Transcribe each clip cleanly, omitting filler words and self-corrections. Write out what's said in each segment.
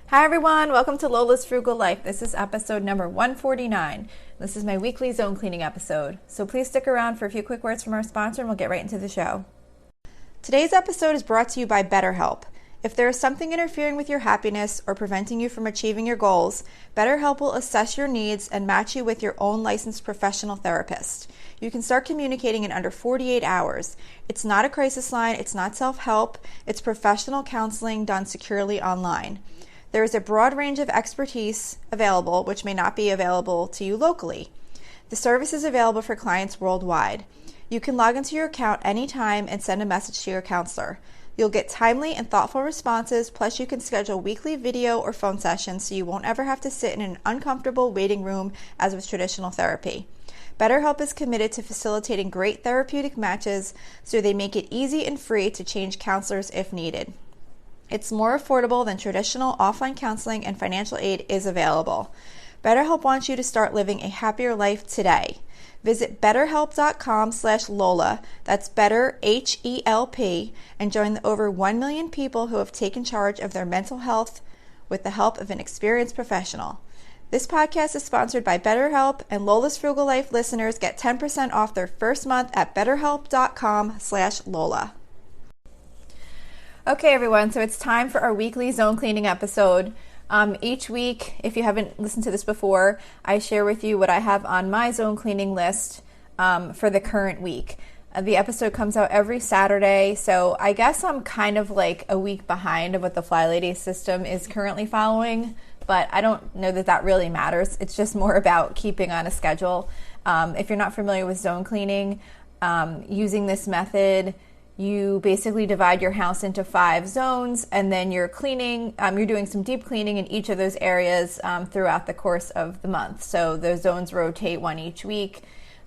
Hi everyone, welcome to Lola's Frugal Life. This is episode number 149. This is my weekly zone cleaning episode. So please stick around for a few quick words from our sponsor and we'll get right into the show. Today's episode is brought to you by BetterHelp. If there is something interfering with your happiness or preventing you from achieving your goals, BetterHelp will assess your needs and match you with your own licensed professional therapist. You can start communicating in under 48 hours. It's not a crisis line, it's not self-help, it's professional counseling done securely online. There is a broad range of expertise available, which may not be available to you locally. The service is available for clients worldwide. You can log into your account anytime and send a message to your counselor. You'll get timely and thoughtful responses, plus you can schedule weekly video or phone sessions so you won't ever have to sit in an uncomfortable waiting room as with traditional therapy. BetterHelp is committed to facilitating great therapeutic matches, so they make it easy and free to change counselors if needed. It's more affordable than traditional offline counseling, and financial aid is available. BetterHelp wants you to start living a happier life today. Visit betterhelp.com/Lola, that's better HELP, and join the over 1 million people who have taken charge of their mental health with the help of an experienced professional. This podcast is sponsored by BetterHelp, and Lola's Frugal Life listeners get 10% off their first month at betterhelp.com/Lola. Okay, everyone, so it's time for our weekly zone cleaning episode. Each week, if you haven't listened to this before, I share with you what I have on my zone cleaning list for the current week. The episode comes out every Saturday, so I guess I'm kind of like a week behind of what the Fly Lady system is currently following, but I don't know that that really matters. It's just more about keeping on a schedule. If you're not familiar with zone cleaning, using this method, you basically divide your house into 5 zones, and then you're cleaning, you're doing some deep cleaning in each of those areas throughout the course of the month. So the zones rotate one each week.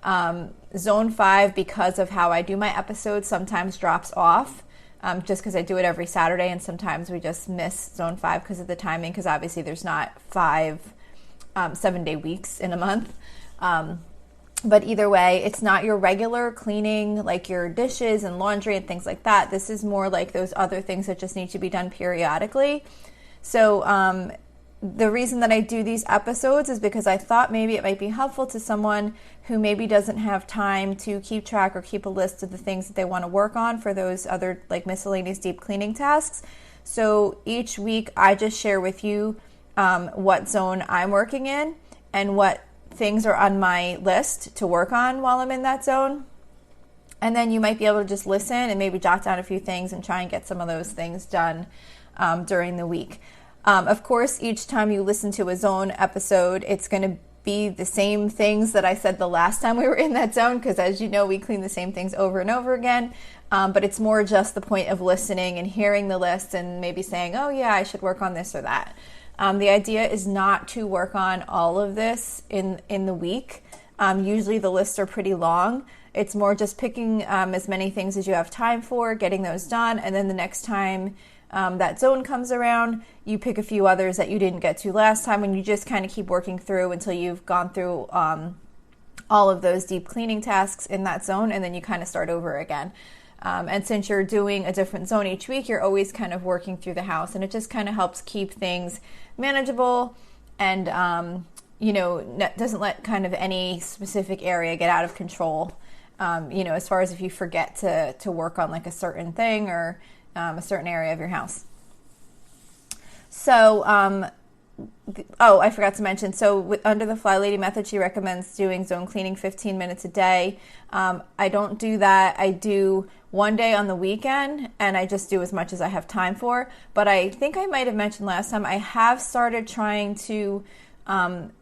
Zone 5, because of how I do my episodes, sometimes drops off just because I do it every Saturday, and sometimes we just miss Zone 5 because of the timing, because obviously there's not 5 7-day weeks in a month. But either way, it's not your regular cleaning, like your dishes and laundry and things like that. This is more like those other things that just need to be done periodically. So the reason that I do these episodes is because I thought maybe it might be helpful to someone who maybe doesn't have time to keep track or keep a list of the things that they want to work on for those other like miscellaneous deep cleaning tasks. So each week I just share with you what zone I'm working in and what things are on my list to work on while I'm in that zone. And then you might be able to just listen and maybe jot down a few things and try and get some of those things done during the week. Of course, each time you listen to a zone episode, it's going to be the same things that I said the last time we were in that zone, because as you know, we clean the same things over and over again. But it's more just the point of listening and hearing the list and maybe saying, oh yeah, I should work on this or that. The idea is not to work on all of this in the week. Usually the lists are pretty long. It's more just picking as many things as you have time for, getting those done, and then the next time that zone comes around, you pick a few others that you didn't get to last time, and you just kind of keep working through until you've gone through all of those deep cleaning tasks in that zone, and then you kind of start over again. And since you're doing a different zone each week, you're always kind of working through the house, and it just kind of helps keep things manageable and, doesn't let kind of any specific area get out of control. As far as if you forget to work on like a certain thing or a certain area of your house. So, I forgot to mention, so under the Fly Lady method, she recommends doing zone cleaning 15 minutes a day. I don't do that. I do one day on the weekend, and I just do as much as I have time for. But I think I might have mentioned last time, I have started trying to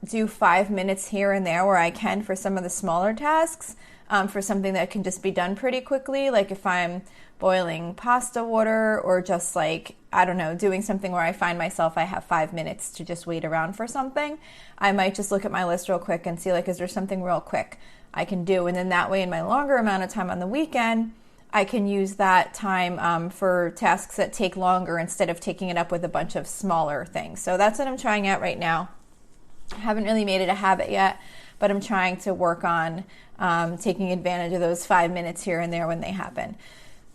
do 5 minutes here and there where I can for some of the smaller tasks, for something that can just be done pretty quickly, like if I'm boiling pasta water or just like, I don't know, doing something where I find myself I have 5 minutes to just wait around for something. I might just look at my list real quick and see like, is there something real quick I can do? And then that way in my longer amount of time on the weekend, I can use that time for tasks that take longer instead of taking it up with a bunch of smaller things. So that's what I'm trying out right now. I haven't really made it a habit yet, but I'm trying to work on taking advantage of those 5 minutes here and there when they happen.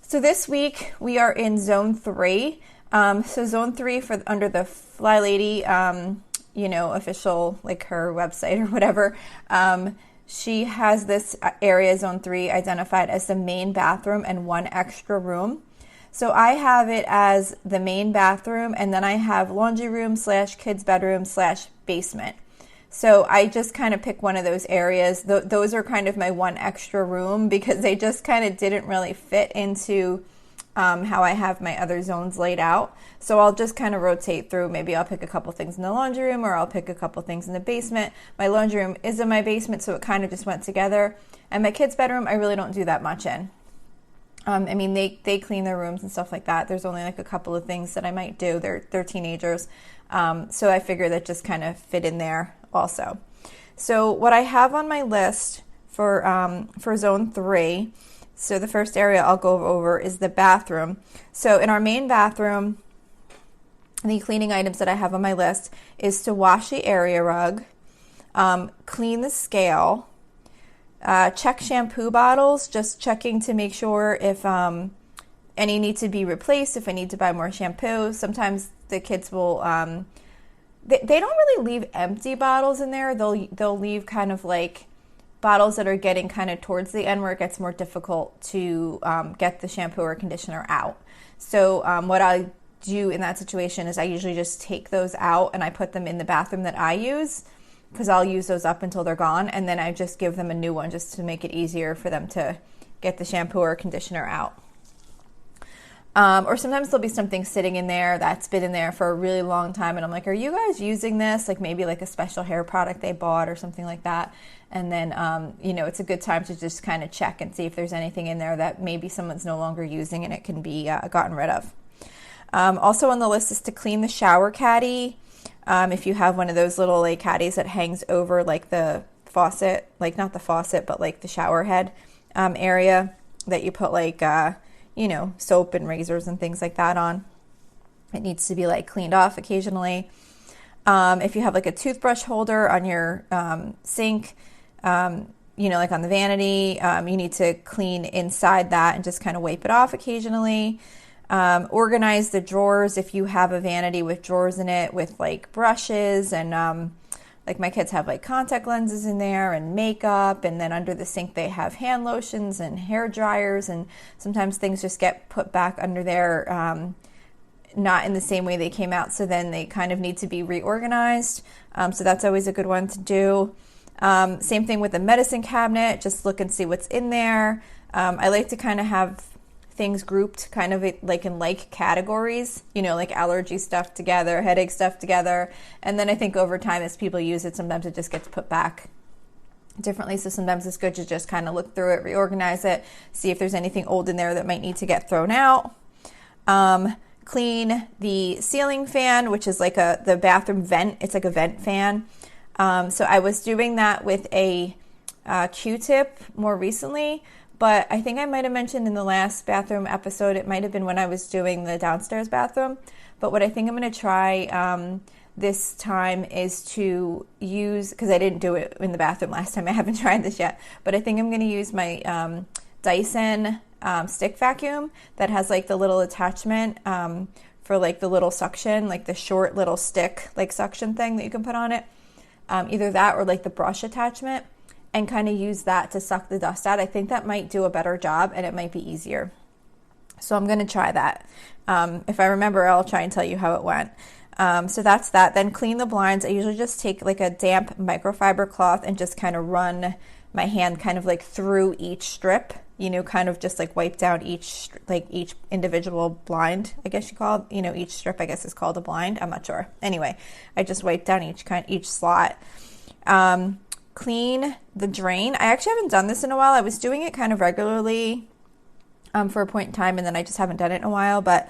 So this week we are in zone 3. So Zone 3 for under the Fly Lady, official, like her website or whatever, she has this area, Zone 3, identified as the main bathroom and one extra room. So I have it as the main bathroom, and then I have laundry room / kids bedroom / basement. So I just kind of pick one of those areas. Those are kind of my one extra room because they just kind of didn't really fit into how I have my other zones laid out. So I'll just kind of rotate through. Maybe I'll pick a couple things in the laundry room, or I'll pick a couple things in the basement. My laundry room is in my basement, so it kind of just went together. And my kids' bedroom, I really don't do that much in. They clean their rooms and stuff like that. There's only like a couple of things that I might do. They're teenagers. So I figure that just kind of fit in there also. So what I have on my list for Zone 3, so the first area I'll go over is the bathroom. So in our main bathroom, the cleaning items that I have on my list is to wash the area rug, clean the scale, check shampoo bottles, just checking to make sure if any need to be replaced, if I need to buy more shampoo. Sometimes the kids will, they don't really leave empty bottles in there. They'll leave kind of like bottles that are getting kind of towards the end where it gets more difficult to get the shampoo or conditioner out. So what I do in that situation is I usually just take those out and I put them in the bathroom that I use, because I'll use those up until they're gone, and then I just give them a new one just to make it easier for them to get the shampoo or conditioner out. Or sometimes there'll be something sitting in there that's been in there for a really long time, and I'm like, are you guys using this? Like maybe like a special hair product they bought or something like that. And then, it's a good time to just kind of check and see if there's anything in there that maybe someone's no longer using and it can be gotten rid of. Also on the list is to clean the shower caddy. If you have one of those little like caddies that hangs over like the faucet, like not the faucet, but like the shower head area that you put like, soap and razors and things like that on. It needs to be like cleaned off occasionally. If you have like a toothbrush holder on your sink, like on the vanity, you need to clean inside that and just kind of wipe it off occasionally. Organize the drawers if you have a vanity with drawers in it with like brushes and like my kids have like contact lenses in there and makeup, and then under the sink they have hand lotions and hair dryers, and sometimes things just get put back under there not in the same way they came out, so then they kind of need to be reorganized. So that's always a good one to do. Same thing with the medicine cabinet, just look and see what's in there. I like to kind of have things grouped kind of like in like categories, like allergy stuff together, headache stuff together. And then I think over time as people use it, sometimes it just gets put back differently. So sometimes it's good to just kind of look through it, reorganize it, see if there's anything old in there that might need to get thrown out. Clean the ceiling fan, which is like the bathroom vent. It's like a vent fan. So I was doing that with a Q-tip more recently, but I think I might have mentioned in the last bathroom episode, it might have been when I was doing the downstairs bathroom. But what I think I'm going to try this time is to use, because I didn't do it in the bathroom last time, I haven't tried this yet, but I think I'm going to use my Dyson stick vacuum that has like the little attachment for like the little suction, like the short little stick like suction thing that you can put on it. Either that or like the brush attachment, and kind of use that to suck the dust out. I think that might do a better job and it might be easier. So I'm going to try that. If I remember, I'll try and tell you how it went. So that's that. Then clean the blinds. I usually just take like a damp microfiber cloth and just kind of run my hand kind of like through each strip, kind of just like wipe down each individual blind, I guess you call it, each strip I guess is called a blind. I'm not sure. Anyway, I just wipe down each slot. Clean the drain. I actually haven't done this in a while. I was doing it kind of regularly for a point in time, and then I just haven't done it in a while, but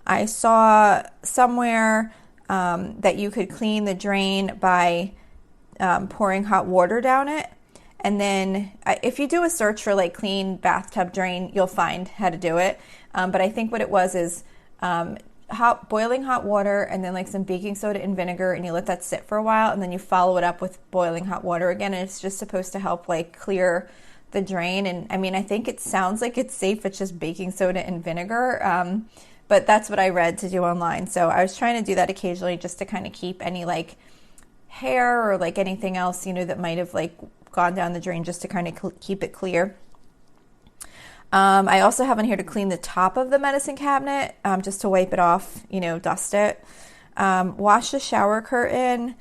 I saw somewhere that you could clean the drain by pouring hot water down it. And then if you do a search for like clean bathtub drain, you'll find how to do it. But I think what it was is boiling hot water and then like some baking soda and vinegar, and you let that sit for a while, and then you follow it up with boiling hot water again, and it's just supposed to help like clear the drain. And I mean, I think it sounds like it's safe. It's just baking soda and vinegar. but that's what I read to do online. So I was trying to do that occasionally just to kind of keep any like hair or like anything else, that might have like gone down the drain, just to kind of keep it clear. I also have on here to clean the top of the medicine cabinet, just to wipe it off, dust it. Wash the shower curtain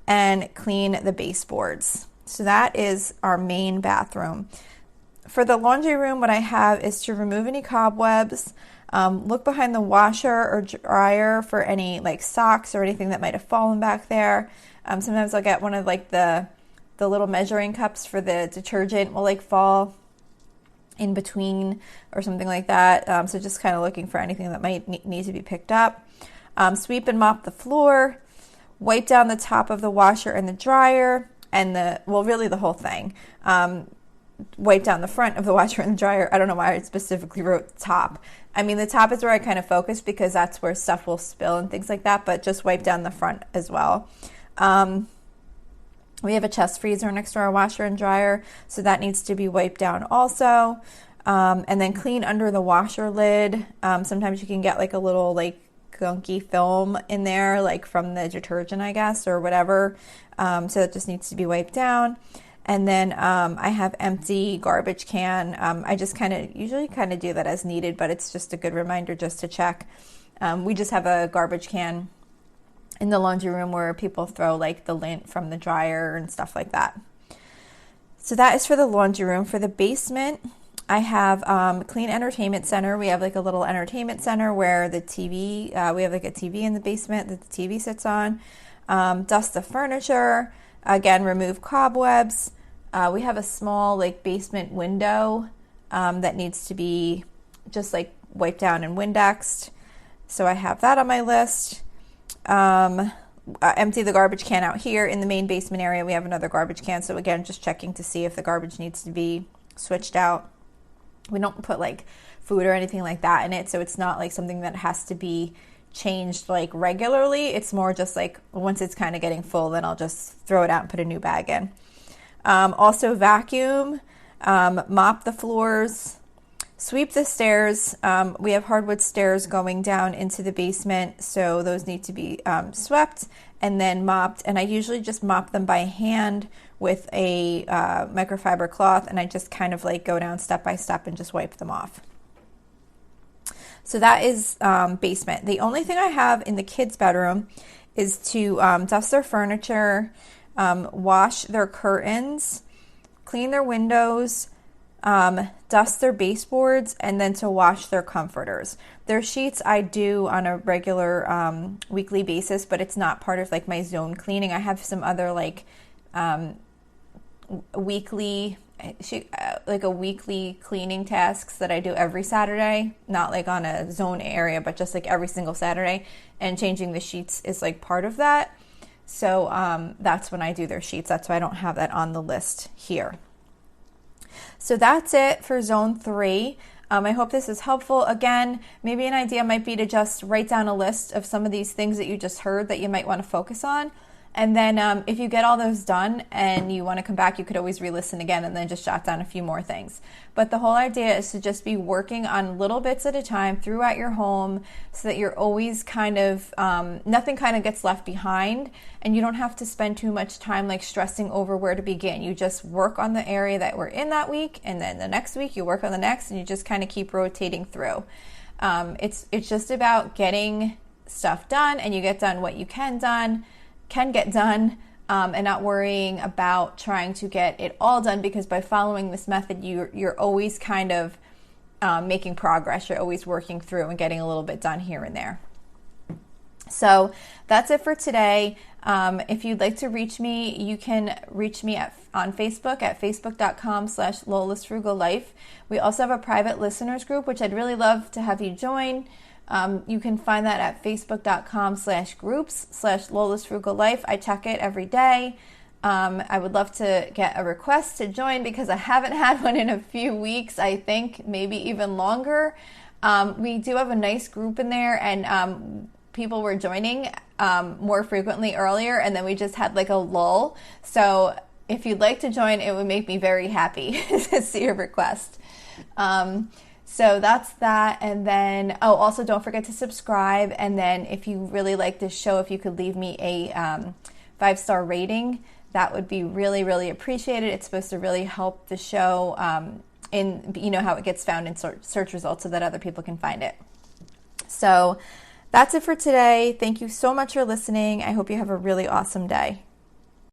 and clean the baseboards. So that is our main bathroom. For the laundry room, what I have is to remove any cobwebs, look behind the washer or dryer for any like socks or anything that might have fallen back there. Sometimes I'll get one of like the little measuring cups for the detergent will like fall in between or something like that. So just kind of looking for anything that might need to be picked up. Sweep and mop the floor, wipe down the top of the washer and the dryer, and really the whole thing. Wipe down the front of the washer and the dryer. I don't know why I specifically wrote top. I mean, the top is where I kind of focus because that's where stuff will spill and things like that, but just wipe down the front as well. We have a chest freezer next to our washer and dryer, so that needs to be wiped down also. And then clean under the washer lid. Sometimes you can get like a little like gunky film in there, like from the detergent, I guess, or whatever. So that just needs to be wiped down. And then I have empty garbage can. I just usually do that as needed, but it's just a good reminder just to check. We just have a garbage can in the laundry room where people throw like the lint from the dryer and stuff like that. So that is for the laundry room. For the basement, I have clean entertainment center. We have like a little entertainment center where the TV, we have like a TV in the basement that the TV sits on. Dust the furniture. Again, remove cobwebs. We have a small like basement window that needs to be just like wiped down and Windexed. So I have that on my list. Empty the garbage can out here in the main basement area. We have another garbage can. So again, just checking to see if the garbage needs to be switched out. We don't put like food or anything like that in it. So it's not like something that has to be changed like regularly. It's more just like once it's kind of getting full, then I'll just throw it out and put a new bag in. Also vacuum, mop the floors, sweep the stairs. We have hardwood stairs going down into the basement, so those need to be swept and then mopped. And I usually just mop them by hand with a microfiber cloth, and I just kind of like go down step by step and just wipe them off. So that is basement. The only thing I have in the kids' bedroom is to dust their furniture, wash their curtains, clean their windows, dust their baseboards, and then to wash their comforters. Their sheets I do on a regular weekly basis, but it's not part of like my zone cleaning. I have some other like weekly cleaning tasks that I do every Saturday, not like on a zone area, but just like every single Saturday, and changing the sheets is like part of that. So that's when I do their sheets. That's why I don't have that on the list here. So that's it for zone 3. I hope this is helpful. Again, maybe an idea might be to just write down a list of some of these things that you just heard that you might want to focus on. And then if you get all those done and you want to come back, you could always re-listen again and then just jot down a few more things. But the whole idea is to just be working on little bits at a time throughout your home so that you're always kind of, nothing kind of gets left behind, and you don't have to spend too much time like stressing over where to begin. You just work on the area that we're in that week, and then the next week you work on the next, and you just kind of keep rotating through. It's just about getting stuff done, and you get done what you can get done, and not worrying about trying to get it all done, because by following this method, you're always kind of making progress. You're always working through and getting a little bit done here and there. So that's it for today. If you'd like to reach me, you can reach me on Facebook at facebook.com/LolaSFrugalLife. We also have a private listeners group, which I'd really love to have you join. You can find that at facebook.com/groups/LolaSFrugalLife. I check it every day. I would love to get a request to join because I haven't had one in a few weeks, I think, maybe even longer. We do have a nice group in there, and people were joining more frequently earlier, and then we just had like a lull. So if you'd like to join, it would make me very happy to see your request. So that's that. And then, also don't forget to subscribe. And then if you really like this show, if you could leave me a 5-star rating, that would be really, really appreciated. It's supposed to really help the show in, how it gets found in search results so that other people can find it. So that's it for today. Thank you so much for listening. I hope you have a really awesome day.